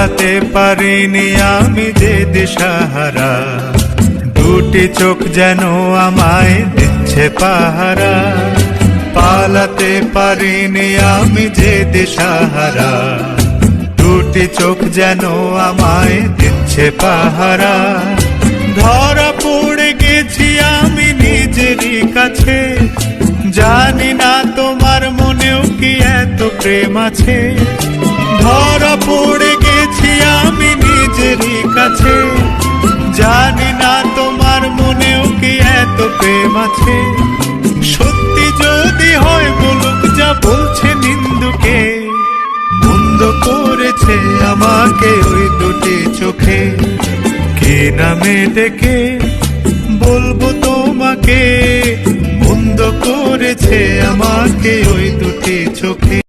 পালাতে পারিনি আমি যে দিশাহারা, দুটি চোখ যেন আমায় দিচ্ছে পাহারা। পালাতে পারিনি আমি যে দিশাহারা, দুটি চোখ যেন আমায় দিচ্ছে পাহারা। ধরা পড়ে গেছি আমি নিজেরই কাছে, জানি না তোমার মনেও কি এত প্রেম আছে। ধরা পড়ে গেছি আমি নিজেরই কাছে, জানি না তোমার মনেও কি এত প্রেম আছে। সত্যি যদি হয় বলুক যা বলছে নিন্দুকে, মন্দ করেছে আমাকে ওই দুটি চোখে। কে নামে ডেকে বলবো তোমাকে, মন্দ করেছে আমাকে ওই দুটি চোখে।